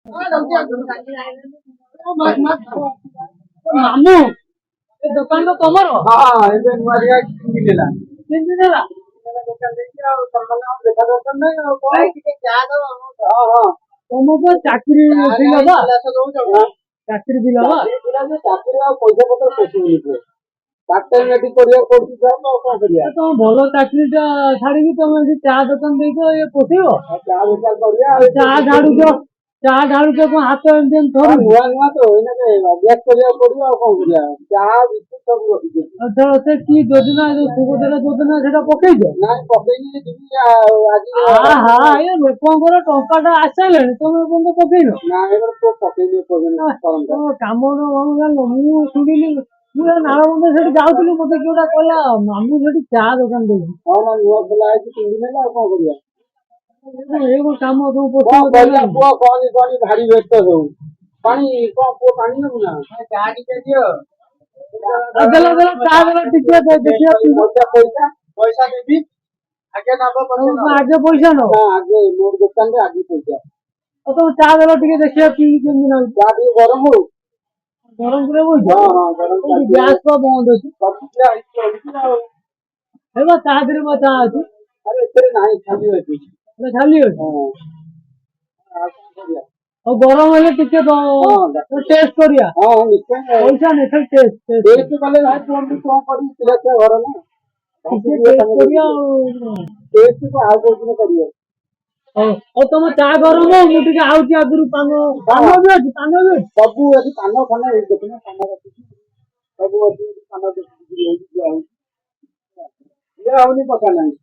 ମାମୁଁ ଏ ଦୋକାନ ତ ତମର? ହଁ ଏବେ ନୂଆ ଜାଗା କିଣିଲା କେମିତି ଦେଲା? ଦୋକାନ ଦେଇଛି ଆଉ ତମ ଦେଖା ଦରକାର ନାହିଁ ଆଉ କଣ ଟିକେ ଚା ଦବ। ହଁ ହଁ ତମକୁ ଚାକିରି ଥିଲା ବା? ଚାକିରି ଥିଲା ବା? ଚାକିରି ଆଉ ପଇସା ପତ୍ର ପଶୁନି ପାର୍ଟ ଟାଇମ୍ ଏଠି କରିବାକୁ ପଡୁଛି ଯାଉ ଆଉ କଣ କରିବା। ତମ ଭଲ ଚାକିରି ଟା ଛାଡିକି ତମେ ଏଠି ଚା ଦୋକାନ ଦେଇଛ, ଇଏ ପୋଷେଇବ? ଚା ବେପାର କରିବା ଆଉ ଚା ଢାଳୁଛ କଣ ହାତ ଏମିତି ଧରୁ? ନୂଆ ନୂଆ ତ ଏଇନା ଅଭ୍ୟାସ କରିବାକୁ ପଡିବ ଆଉ କଣ କରିବା। ଚାହା ବିସ୍କୁଟ ସବୁ ରଖିଛି। ସେ କି ଯୋଜନା ଯୋଉ ସୁଭଦ୍ରା ଯୋଜନା ସେଟା ପକେଇଛ? ନାଇଁ ପକେଇନି ଯିବି ଆଉ ଆଜି ଏ ଲୋକଙ୍କର ଟଙ୍କା ଟା ଆସିସାରିଲାଣି, ତମେ ଏପର୍ଯ୍ୟନ୍ତ ପକେଇନ? ନାଇଁ ପକେଇନି କାମ ଜାଣିଲ ମୁଁ ଶୁଣିଲି, ମୁଁ ନାଳବନ୍ଧ ସେଠି ଯାଉଥିଲି, ମତେ କିଏ ଗୋଟେ କହିଲା ମାମୁଁ ସେଠି ଚା ଦୋକାନ ଦେଇଛି। ହଁ ନା ନୂଆ ଖୋଲା ହେଇଛି 3 ଦିନ ହେଲା ଆଉ କଣ କରିବା। ଏ କଣ କାମ ତମ ପୁଅ କହନି ଭାରି ବ୍ୟସ୍ତ ସବୁ। ପାଣି କଣ ପୁଅ ପାଣି ନେବୁ ନା ଚା ଟିକେ ଦିଅ। ଟିକେ ଦେଖିବା ପଇସା ଦେବି ଆଗେ ନବ ଆଗେ ପଇସା ନବ? ଆଗେ ମୋର ଦୋକାନରେ ଆଗେ ପଇସା। ତମ ଚା ଦେଲ ଟିକେ ଦେଖିବା ପିଇକି କେମିତି ନାଗୁଛି। ଚା ଟିକେ ଗରମ ହଉ। ଗରମ ବଉଛ? ଗରମ ଗ୍ୟାସ ତ ବନ୍ଦ ଅଛି। ଏବେ ତା ଦେହରେ ମୋ ଚା ଅଛି। ଆରେ ଏଥିରେ ନାହିଁ ଖାଲି ଅଛି। ଖାଲି ଅଛି? ଆଉ ଗରମ ହେଲେ ଟିକେ ଟେଷ୍ଟ କରିବା। ପଇସା ନେଇ ଖାଲି ଟେଷ୍ଟ କଲେ ଭାଇ କୁହନ୍ତୁ କଣ କରିବି ପିଲା ଛୁଆ ଘର ନା କରିବା ଆଉ କୋଉ ଦିନ କରିବ। ହଉ ତମ ଚା ଗରମ ହଉ, ମୁଁ ଟିକେ ଆଉଛି ଆଗରୁ ପାନ ବି ଅଛି। ସବୁ ଅଛି ପାନ ଫାନ ଦେଖୁନ ପାନ ରଖୁଛି ସବୁ ଅଛି ପାନ ଦିଆ ହଉନି ପକା ନାହିଁ।